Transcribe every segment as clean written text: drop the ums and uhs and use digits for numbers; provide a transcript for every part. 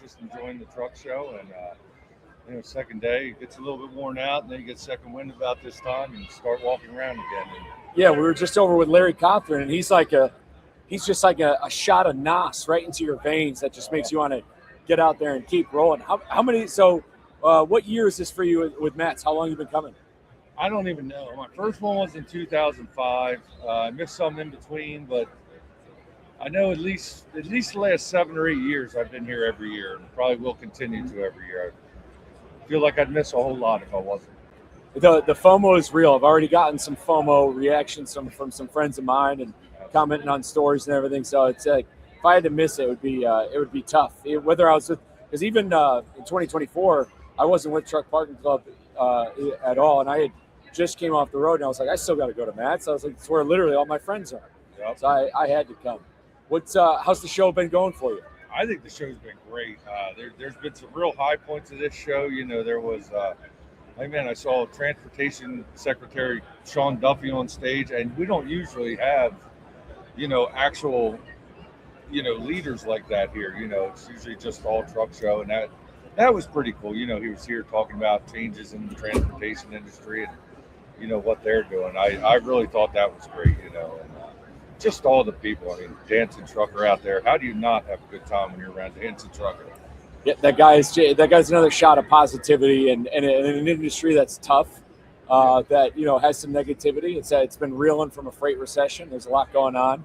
just enjoying the truck show. And second day it gets a little bit worn out, and then you get second wind about this time and start walking around again. And, Yeah, we were just over with Larry Cothran, and he's just like a shot of NOS right into your veins that just makes you want to get out there and keep rolling. How many? So, what year is this for you with Mets? How long have you been coming? I don't even know. My first one was in 2005. I missed some in between, but I know at least the last 7 or 8 years I've been here every year, and probably will continue to every year. I feel like I'd miss a whole lot if I wasn't. The FOMO is real. I've already gotten some FOMO reactions from some friends of mine and commenting on stories and everything. So it's like if I had to miss it, it would be tough. Whether I was because even in 2024 I wasn't with Truck Parking Club at all, and I had just came off the road, and I was like, I still got to go to Matt's. I was like, it's where literally all my friends are. Yep. So I had to come. How's the show been going for you? I think the show's been great. There's been some real high points of this show. There was, I saw Transportation Secretary Sean Duffy on stage, and we don't usually have, actual, leaders like that here. It's usually just all truck show, and that was pretty cool. He was here talking about changes in the transportation industry and, what they're doing. I really thought that was great, and just all the people. I mean, Dancing Trucker out there. How do you not have a good time when you're around Dancing Trucker? Yeah, that guy's another shot of positivity, and in an industry that's tough, that has some negativity. It's been reeling from a freight recession. There's a lot going on,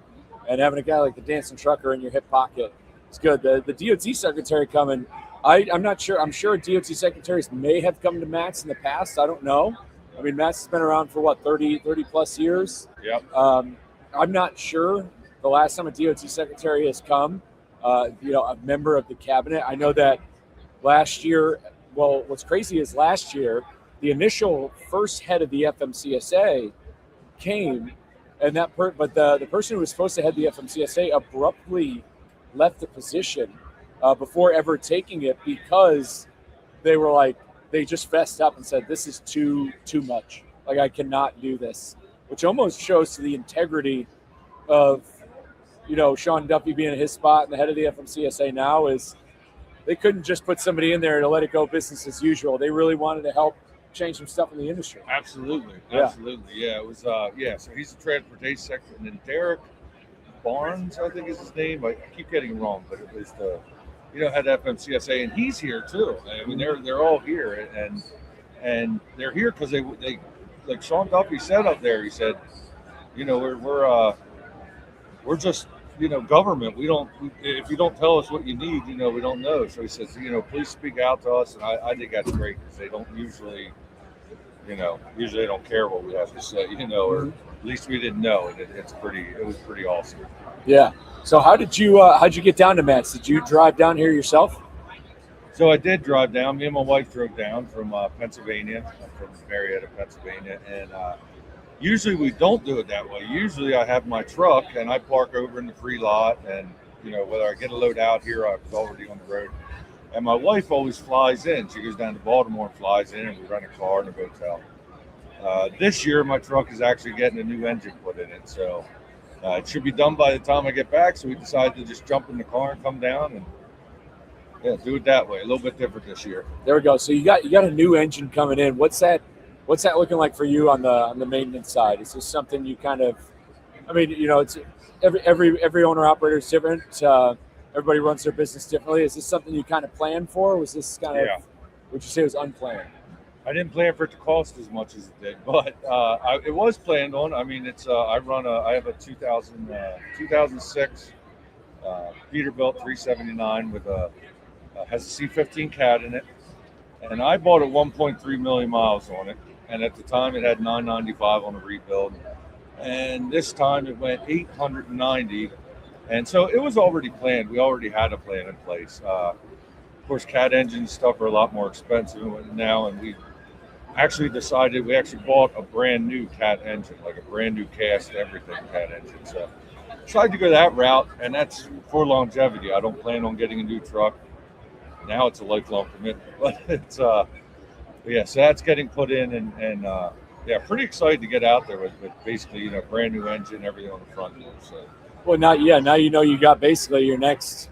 and having a guy like the Dancing Trucker in your hip pocket is good. The DOT secretary coming. I'm not sure. I'm sure DOT secretaries may have come to Matt's in the past. I don't know. I mean, Matt's has been around for 30 plus years. Yep. I'm not sure the last time a DOT secretary has come, a member of the cabinet. I know that last year, well, what's crazy is last year, the initial first head of the FMCSA came, and but the person who was supposed to head the FMCSA abruptly left the position before ever taking it because they just fessed up and said, this is too much. Like, I cannot do this. Which almost shows to the integrity of, Sean Duffy being in his spot and the head of the FMCSA now is they couldn't just put somebody in there to let it go business as usual. They really wanted to help change some stuff in the industry. Absolutely. Yeah. Absolutely. Yeah, it was, so he's the transportation secretary. And then Derek Barnes, I think is his name. I keep getting it wrong, but it was head FMCSA, and he's here too. I mean, they're all here, and they're here because they like Sean Duffy said up there, he said, we're just, government. We don't, if you don't tell us what you need, we don't know. So he says, please speak out to us. And I think that's great because they don't usually they don't care what we have to say, or at least we didn't know. And it was pretty awesome. Yeah. So how'd you get down to Matt's? Did you drive down here yourself? So I did drive down. Me and my wife drove down from Pennsylvania. I'm from Marietta, Pennsylvania, and usually we don't do it that way. Usually I have my truck and I park over in the free lot, and whether I get a load out here, I was already on the road. And my wife always flies in. She goes down to Baltimore and flies in, and we rent a car and a hotel. This year my truck is actually getting a new engine put in it, so it should be done by the time I get back. So we decided to just jump in the car and come down and do it that way. A little bit different this year. There we go. So you got a new engine coming in. What's that looking like for you on the maintenance side? Is this something you kind of? I mean, it's every owner operator is different. Everybody runs their business differently. Is this something you kind of planned for? Or was this kind of? Would you say it was unplanned? I didn't plan for it to cost as much as it did, but it was planned on. I mean, it's I have a 2006 Peterbilt 379 with has a C15 cat in it, and I bought it 1.3 million miles on it, and at the time it had 995 on the rebuild, and this time it went 890, and so it was already planned. We already had a plan in place. Of course, cat engine stuff are a lot more expensive now, and we actually bought a brand new cat engine, like a brand new cast everything cat engine. So tried to go that route, and that's for longevity. I don't plan on getting a new truck. Now it's a lifelong commitment, but it's so that's getting put in, and pretty excited to get out there with basically brand new engine, everything on the front door. So well, now you got basically your next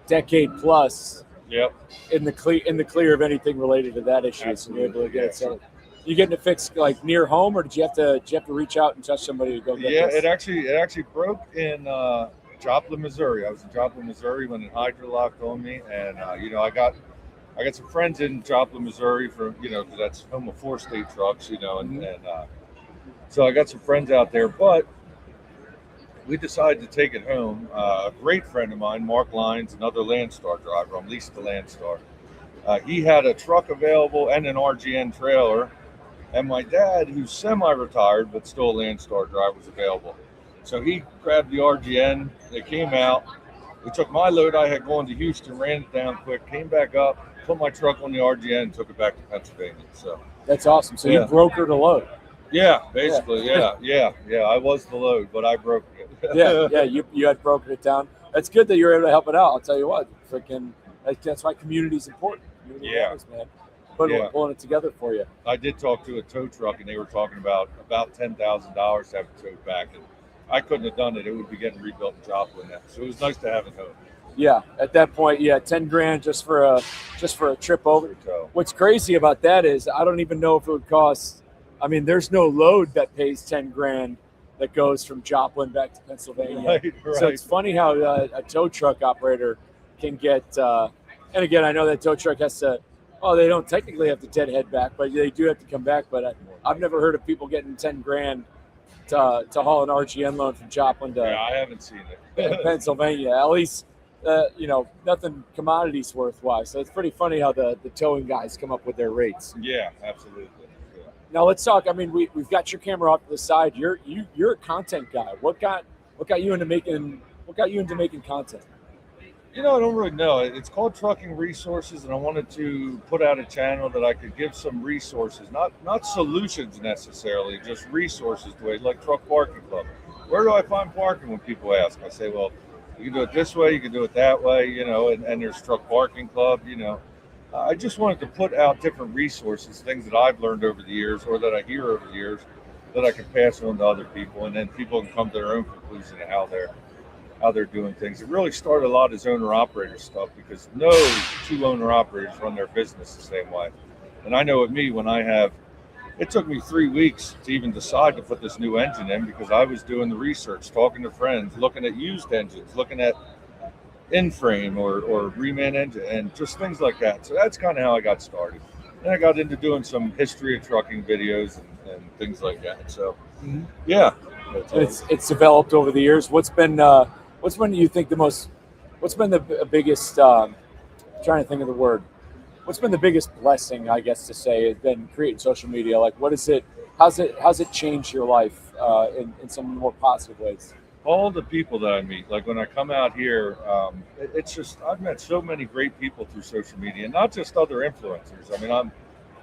decade plus Yep. in the clear of anything related to that issue. So you're able to get it. So you getting it fixed like near home, or did you have to reach out and touch somebody to go get this? It actually broke in Joplin, Missouri. I was in Joplin, Missouri when it hydrolocked on me, and I got some friends in Joplin, Missouri from because that's home of 4 state trucks, and so I got some friends out there, but we decided to take it home. A great friend of mine, Mark Lyons, another Landstar driver. I'm leased to Landstar. He had a truck available and an RGN trailer. And my dad, who's semi-retired but still a Landstar driver, was available. So he grabbed the RGN. They came out. We took my load I had going to Houston, ran it down quick, came back up, put my truck on the RGN, and took it back to Pennsylvania. So that's awesome. So you brokered a load. Yeah, basically. Yeah. I was the load, but I broke it. You had broken it down. That's good that you were able to help it out. I'll tell you what, freaking that's why community is important. Community matters, man. Pulling it together for you. I did talk to a tow truck, and they were talking about $10,000 to have it towed back, and I couldn't have done it. It would be getting rebuilt in Joplin now, so it was nice to have it home. Yeah, at that point, $10,000 just for a trip over. What's crazy about that is I don't even know if it would cost. I mean, there's no load that pays $10,000 that goes from Joplin back to Pennsylvania. Right. So it's funny how a tow truck operator can get. And again, I know that tow truck has to. Oh, they don't technically have to deadhead back, but they do have to come back. But I've never heard of people getting $10,000 to haul an RGN load from Joplin to. Yeah, I haven't seen it. Pennsylvania, at least. Nothing commodities worthwhile. So it's pretty funny how the towing guys come up with their rates. Yeah, absolutely. Yeah. Now let's talk. I mean, we've got your camera off to the side. You're a content guy. What got you into making content? I don't really know. It's called Trucking Resources, and I wanted to put out a channel that I could give some resources, not solutions necessarily, just resources to it, like Truck Parking Club. Where do I find parking when people ask? I say, well, you can do it this way, you can do it that way, and there's Truck Parking Club, I just wanted to put out different resources, things that I've learned over the years or that I hear over the years that I can pass on to other people, and then people can come to their own conclusion of how they're doing things. It really started a lot as owner-operator stuff because no 2 owner-operators run their business the same way. And I know with me, it took me 3 weeks to even decide to put this new engine in because I was doing the research, talking to friends, looking at used engines, looking at in-frame or reman engine and just things like that. So that's kind of how I got started. Then I got into doing some history of trucking videos and things like that. So, yeah. It's developed over the years. What's been you think what's been the biggest, trying to think of the word, what's been the biggest blessing, I guess to say, has been creating social media? Like, how's it changed your life in some more positive ways? All the people that I meet, like when I come out here, it's just, I've met so many great people through social media, and not just other influencers. I mean, I'm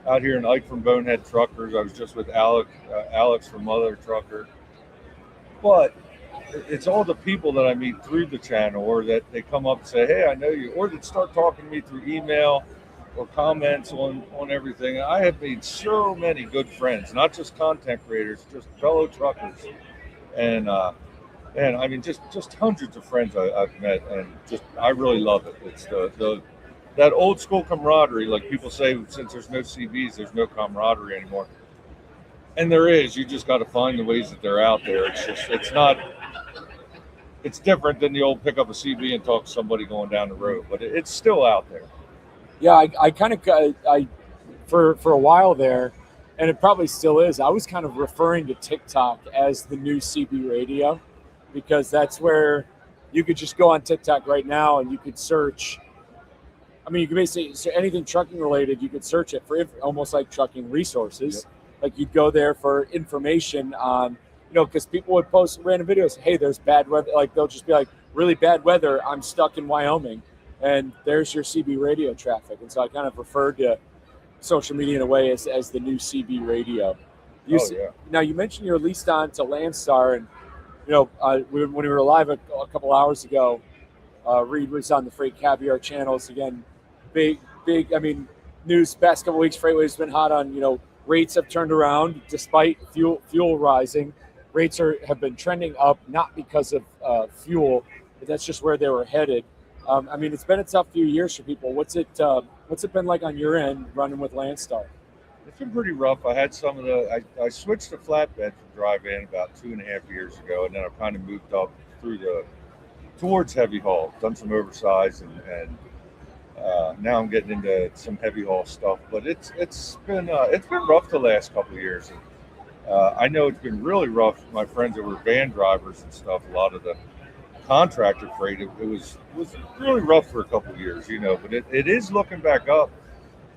out here in Ike from Bonehead Truckers. I was just with Alex from Mother Trucker. But it's all the people that I meet through the channel, or that they come up and say, hey, I know you, or that start talking to me through email or comments on everything. I have made so many good friends, not just content creators, just fellow truckers. And I mean, just hundreds of friends I've met, and just I really love it. It's that old school camaraderie, like people say, since there's no CBs, there's no camaraderie anymore. And there is. You just got to find the ways that they're out there. It's different than the old pick up a CB and talk to somebody going down the road, but it's still out there. Yeah, I kind of for a while there, and it probably still is. I was kind of referring to TikTok as the new CB radio, because that's where you could just go on TikTok right now and you could search. I mean, you could basically, so anything trucking related, you could search it for almost like Trucking Resources. Yep. Like you'd go there for information on, because people would post random videos. Hey, there's bad weather. Like they'll just be like, really bad weather. I'm stuck in Wyoming, and there's your CB radio traffic. And so I kind of referred to social media in a way as the new CB radio. Now you mentioned you're leased on to Landstar, and when we were live a couple hours ago, Reed was on the Freight Caviar channels again. Big. I mean, news past couple weeks. Freightways been hot on. Rates have turned around despite fuel rising. Rates have been trending up, not because of fuel, but that's just where they were headed. I mean, it's been a tough few years for people. What's it been like on your end running with Landstar? It's been pretty rough. I had some of I switched to flatbed from dry van about 2.5 years ago, and then I've kind of moved up through towards heavy haul, done some oversized, and now I'm getting into some heavy haul stuff. But it's been rough the last couple of years. And, I know it's been really rough. My friends that were van drivers and stuff, a lot of the contractor freight, it was really rough for a couple of years, but it is looking back up.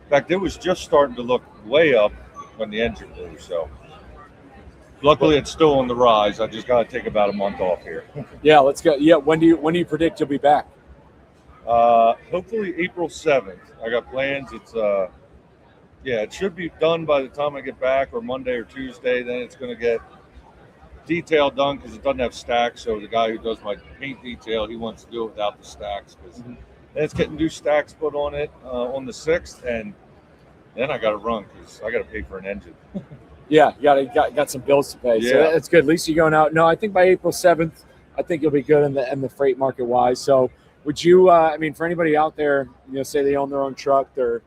In fact, it was just starting to look way up when the engine blew. So luckily it's still on the rise. I just got to take about a month off here. Yeah, let's go. Yeah, when do you predict you'll be back? Hopefully April 7th. I got plans. It should be done by the time I get back, or Monday or Tuesday. Then it's going to get detail done because it doesn't have stacks. So the guy who does my paint detail, he wants to do it without the stacks because it's getting new stacks put on it on the 6th, and then I got to run because I got to pay for an engine. Yeah, you got some bills to pay. Yeah. So that's good. At least you're going out. No, I think by April 7th, I think you'll be good in the freight market wise. So would you? I mean, for anybody out there, say they own their own truck, they're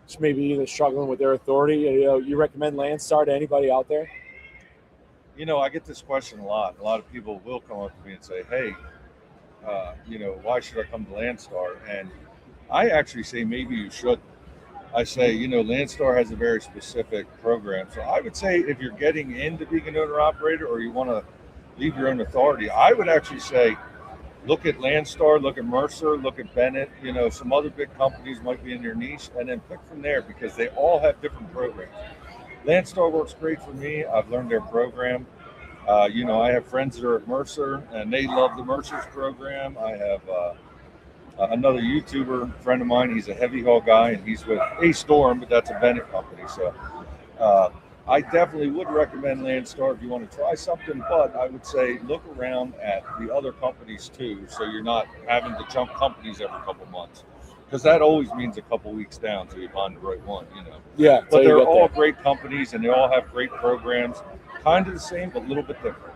just maybe either struggling with their authority. You recommend Landstar to anybody out there? I get this question a lot. A lot of people will come up to me and say, "Hey, why should I come to Landstar?" And I actually say maybe you should. I say, Landstar has a very specific program. So I would say if you're getting into being an owner operator or you want to leave your own authority, I would actually say look at Landstar, look at Mercer, look at Bennett. Some other big companies might be in your niche, and then pick from there because they all have different programs. Landstar works great for me. I've learned their program. I have friends that are at Mercer, and they love the Mercer's program. I have another YouTuber friend of mine. He's a heavy haul guy, and he's with A Storm, but that's a Bennett company. So I definitely would recommend Landstar if you want to try something, but I would say look around at the other companies too, so you're not having to jump companies every couple months. Because that always means a couple weeks down till you find the right one, Yeah, But they're all great companies, and they all have great programs. Kind of the same, but a little bit different.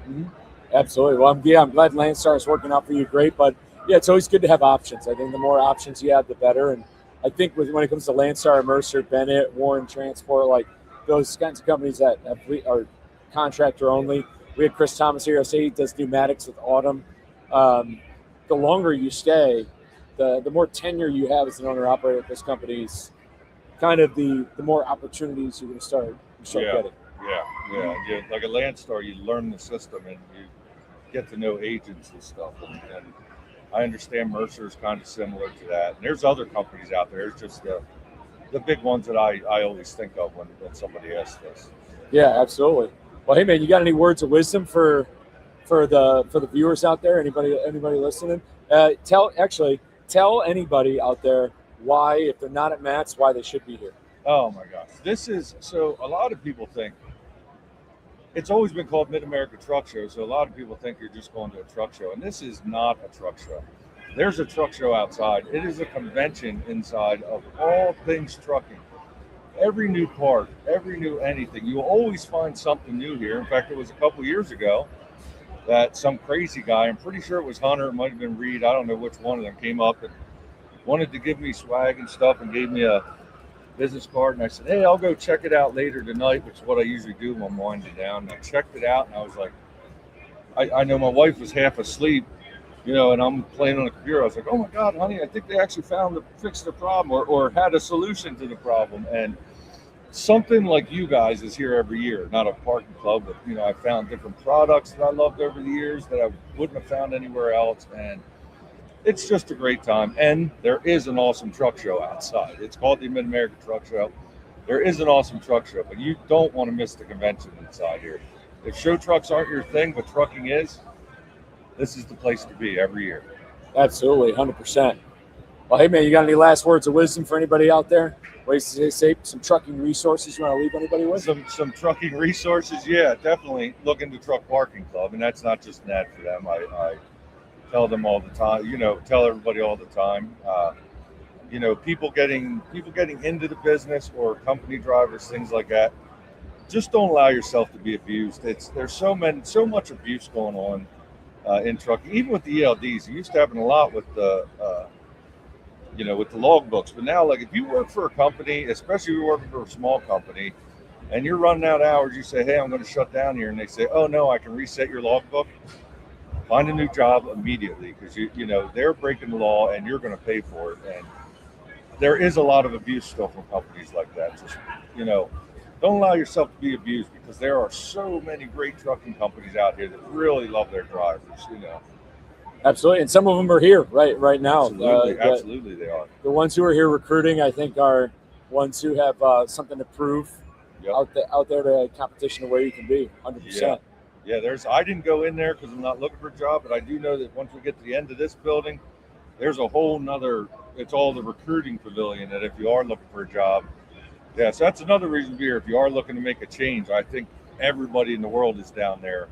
Mm-hmm. Absolutely. Well, I'm glad Landstar is working out for you great. But, yeah, it's always good to have options. I think the more options you have, the better. And I think when it comes to Landstar, Mercer, Bennett, Warren Transport, like those kinds of companies that are contractor only. We had Chris Thomas here. I say he does pneumatics with Autumn. The longer you stay, the more tenure you have as an owner operator at those companies, kind of the more opportunities you're going to start getting. Yeah. Like at Landstar, you learn the system and you get to know agents and stuff. And I understand Mercer is kind of similar to that. And there's other companies out there. It's just the big ones that I always think of when somebody asks this. Yeah, absolutely. Well, hey man, you got any words of wisdom for the viewers out there? Anybody listening? Tell anybody out there why, if they're not at Matt's, why they should be here. Oh my gosh. So a lot of people think it's always been called Mid-America Truck Show. So a lot of people think you're just going to a truck show, and this is not a truck show. There's a truck show outside. It is a convention inside of all things trucking. Every new part, every new anything. You will always find something new here. In fact, it was a couple years ago that some crazy guy, I'm pretty sure it was Hunter, it might have been Reed, I don't know which one of them, came up and wanted to give me swag and stuff and gave me a business card. And I said, hey, I'll go check it out later tonight, which is what I usually do when I'm winding down. And I checked it out and I was like, I know my wife was half asleep, and I'm playing on the computer. I was like, oh my God, honey, I think they actually fixed the problem or had a solution to the problem. And something like you guys is here every year, not a parking club, but I found different products that I loved over the years that I wouldn't have found anywhere else. And it's just a great time. And there is an awesome truck show outside. It's called the Mid-America Truck Show. There is an awesome truck show, but you don't want to miss the convention inside here. If show trucks aren't your thing, but trucking is, this is the place to be every year. Absolutely, 100%. Well, hey, man, you got any last words of wisdom for anybody out there? Ways to stay safe, some trucking resources you want to leave anybody with? Some trucking resources, yeah, definitely look into Truck Parking Club, and that's not just an ad for them. I tell them all the time, tell everybody all the time. People getting into the business or company drivers, things like that. Just don't allow yourself to be abused. There's so much abuse going on in trucking. Even with the ELDs, it used to happen a lot with the with the log books. But now, like if you work for a company, especially if you're working for a small company, and you're running out of hours, you say, "Hey, I'm going to shut down here," and they say, "Oh no, I can reset your logbook." Find a new job immediately because they're breaking the law and you're going to pay for it. And there is a lot of abuse still from companies like that. Just don't allow yourself to be abused because there are so many great trucking companies out here that really love their drivers. Absolutely, and some of them are here right now. Absolutely, they are. The ones who are here recruiting, I think, are ones who have something to prove out there to competition of where you can be. 100%. Yeah, I didn't go in there because I'm not looking for a job, but I do know that once we get to the end of this building, there's a whole nother. It's all the recruiting pavilion. That if you are looking for a job, so that's another reason to be here. If you are looking to make a change, I think everybody in the world is down there.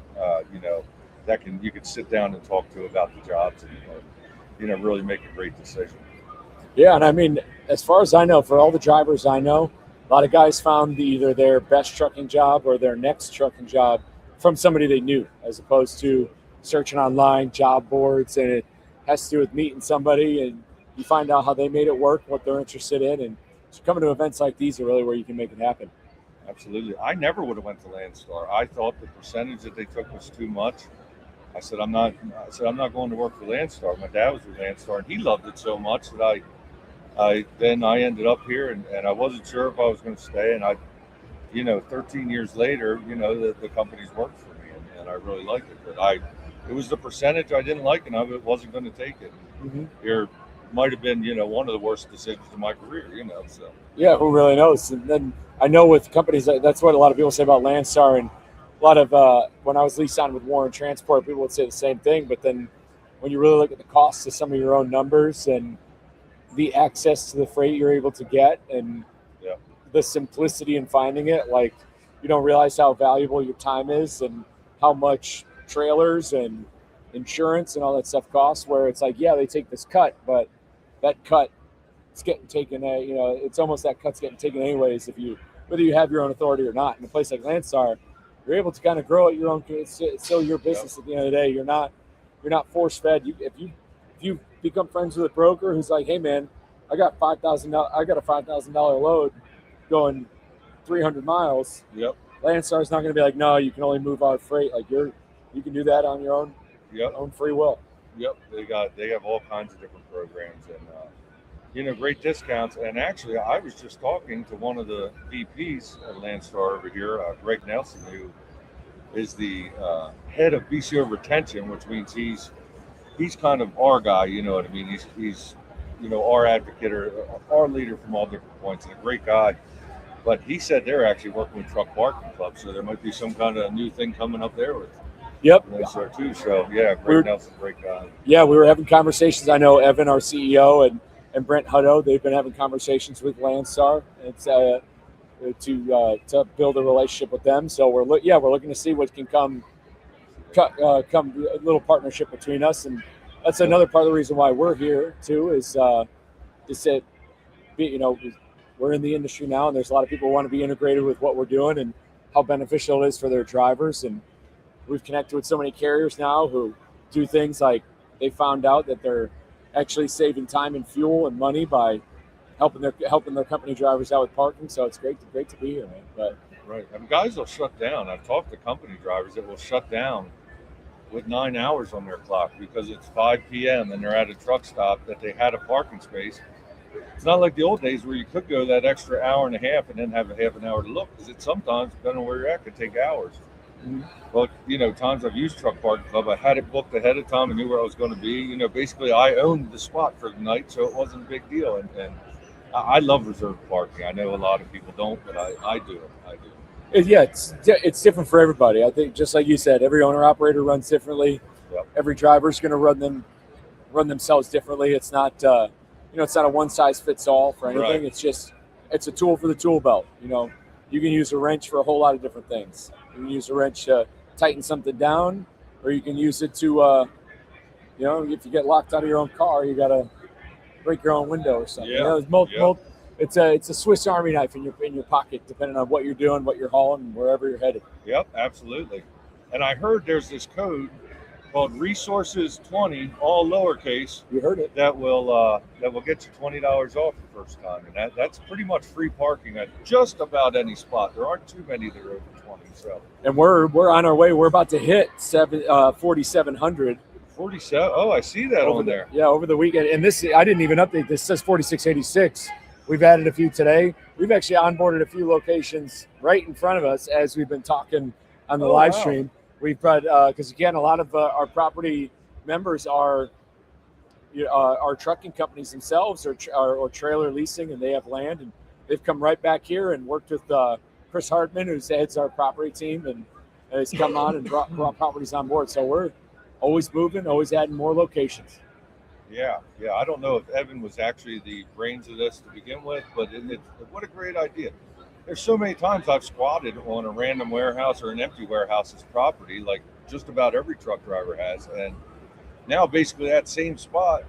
That you can sit down and talk to about the jobs and really make a great decision. Yeah, and I mean, as far as I know, for all the drivers I know, a lot of guys found either their best trucking job or their next trucking job from somebody they knew, as opposed to searching online, job boards, and it has to do with meeting somebody and you find out how they made it work, what they're interested in, and so coming to events like these are really where you can make it happen. Absolutely. I never would have went to Landstar. I thought the percentage that they took was too much. I said I'm not going to work for Landstar. My dad was with Landstar and he loved it so much that I ended up here and I wasn't sure if I was going to stay, and 13 years later, the company's worked for me and I really liked it. But it was the percentage I didn't like and I wasn't going to take it. Mm-hmm. Here might have been, one of the worst decisions of my career, so. Yeah, who really knows? And then I know with companies, that's what a lot of people say about Landstar, and a lot of, when I was leased on with Warren Transport, people would say the same thing, but then when you really look at the costs of some of your own numbers and the access to the freight you're able to get and the simplicity in finding it, like you don't realize how valuable your time is and how much trailers and insurance and all that stuff costs, where it's like, yeah, they take this cut, but that cut is getting taken, it's almost that cut's getting taken anyways whether you have your own authority or not. In a place like Landstar, you're able to kind of grow at your own, it's still your business at the end of the day. You're not force fed. If you become friends with a broker who's like, hey man, I got a $5,000 load going 300 miles. Yep. Landstar is not going to be like, no, you can only move our freight. Like you can do that on your own. Yep. Own free will. Yep. They have all kinds of different programs and great discounts. And actually, I was just talking to one of the VPs at Landstar over here, Greg Nelson, who is the head of BCO retention, which means he's kind of our guy. You know what I mean? He's our advocate or our leader from all different points, and a great guy. But he said they're actually working with Truck Parking Club, so there might be some kind of new thing coming up there with. Yep. Landstar too. So yeah, Greg Nelson's a great guy. Yeah, we were having conversations. I know Evan, our CEO, and Brent Hutto, they've been having conversations with Landstar. It's to build a relationship with them. So we're looking to see what can come a little partnership between us, and that's another part of the reason why we're here too. Is that we're in the industry now, and there's a lot of people who want to be integrated with what we're doing and how beneficial it is for their drivers. And we've connected with so many carriers now who do things like they found out that they're actually saving time and fuel and money by helping their company drivers out with parking. So it's great to be here, man. But right, and guys will shut down. I've talked to company drivers that will shut down with 9 hours on their clock because it's 5 p.m. and they're at a truck stop that they had a parking space. It's not like the old days where you could go that extra hour and a half and then have a half an hour to look, because it sometimes, depending on where you're at, could take hours. Mm-hmm. But, times I've used Truck Parking Club, I had it booked ahead of time and knew where I was going to be. Basically I owned the spot for the night, so it wasn't a big deal. And I love reserved parking. I know a lot of people don't, but I do. Yeah, it's different for everybody. I think just like you said, every owner operator runs differently. Yep. Every driver's going to run themselves differently. It's not it's not a one size fits all for anything. Right. It's a tool for the tool belt. You can use a wrench for a whole lot of different things. You can use a wrench to tighten something down, or you can use it to if you get locked out of your own car, you got to break your own window or something. Yeah. It's a Swiss Army knife in your pocket, depending on what you're doing, what you're hauling, and wherever you're headed. Yep, absolutely. And I heard there's this code called Resources 20, all lowercase. You heard it. That will get you $20 off the first time, and that's pretty much free parking at just about any spot. There aren't too many that are over 20. So, And we're on our way. We're about to hit 4,700. 47. Oh, I see that on there. Yeah, over the weekend. And this, I didn't even update this. It says 4,686. We've added a few today. We've actually onboarded a few locations right in front of us as we've been talking on the live stream. We've got, because again, a lot of our property members are trucking companies themselves or trailer leasing, and they have land, and they've come right back here and worked with Chris Hartman, who heads our property team, and has come on and brought properties on board. So we're always moving, always adding more locations. Yeah. I don't know if Evan was actually the brains of this to begin with, but what a great idea. There's so many times I've squatted on a random warehouse or an empty warehouse's property, like just about every truck driver has. And now basically that same spot,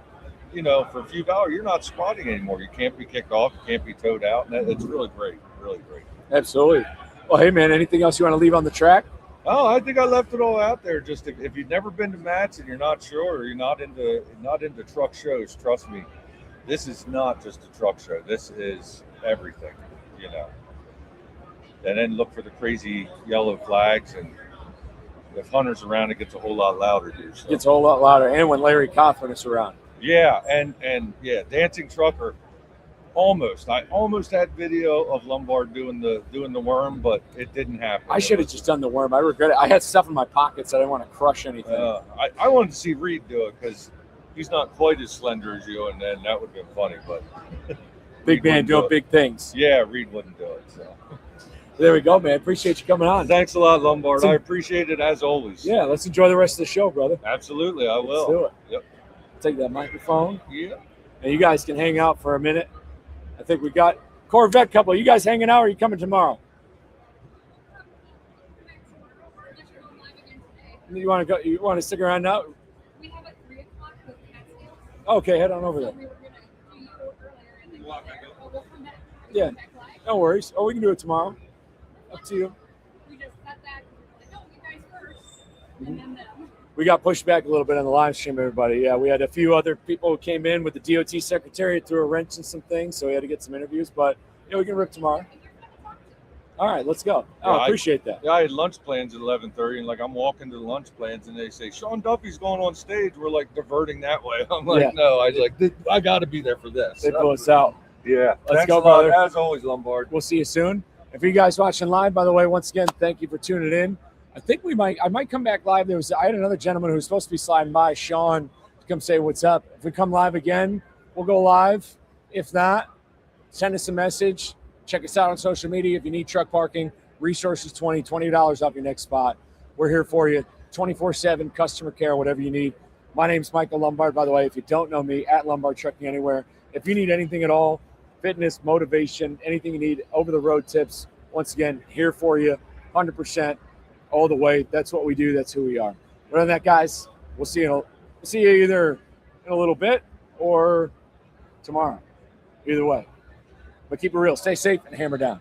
for a few dollars, you're not squatting anymore. You can't be kicked off, you can't be towed out. And it's really great, really great. Absolutely. Well, hey, man, anything else you want to leave on the track? Oh, I think I left it all out there. Just if you've never been to Matt's and you're not sure, or you're not into truck shows, trust me, this is not just a truck show. This is everything, And then look for the crazy yellow flags, and if Hunter's around, it gets a whole lot louder, dude. So. It gets a whole lot louder, and when Larry Coughlin is around. Yeah, and Dancing Trucker. I almost had video of Lombard doing the worm, but it didn't happen. I should have just done the worm. I regret it. I had stuff in my pockets. I didn't want to crush anything. I wanted to see Reed do it because he's not quite as slender as you, and then that would have been funny. But big man doing big things. Yeah, Reed wouldn't do it. So there we go, man. Appreciate you coming on. Thanks a lot, Lombard. I appreciate it as always. Yeah, let's enjoy the rest of the show, brother. Absolutely, I will. Let's do it. Yep. Take that microphone. Yeah. And you guys can hang out for a minute. I think we got Corvette couple. You guys hanging out, or are you coming tomorrow? You want to go? You want to stick around now? We have at 3 o'clock with Catskills. Okay, head on over there. So we were going to do you earlier, and then we'll come back. Yeah, no worries. Or we can do it tomorrow. Up to you. We just sat back and we were like, no, you guys first, and then them. We got pushed back a little bit on the live stream, everybody. Yeah, we had a few other people who came in with the DOT secretariat, threw a wrench in some things, so we had to get some interviews. But we can rip tomorrow. All right, let's go. I appreciate that. Yeah, I had lunch plans at 11:30, and I'm walking to the lunch plans, and they say Sean Duffy's going on stage. We're diverting that way. I'm like, no. I got to be there for this. They blew us out. Yeah, let's go, brother. As always, Lombard. We'll see you soon. If you guys watching live, by the way, once again, thank you for tuning in. I think I might come back live. I had another gentleman who was supposed to be sliding by, Sean, to come say what's up. If we come live again, we'll go live. If not, send us a message. Check us out on social media. If you need truck parking, Resources 20, $20 off your next spot. We're here for you, 24/7 customer care, whatever you need. My name's Michael Lombard, by the way. If you don't know me, at Lombard Trucking Anywhere. If you need anything at all, fitness, motivation, anything you need, over-the-road tips, once again, here for you, 100%. All the way. That's what we do. That's who we are. Other than that, guys, we'll see you either in a little bit or tomorrow. Either way. But keep it real. Stay safe and hammer down.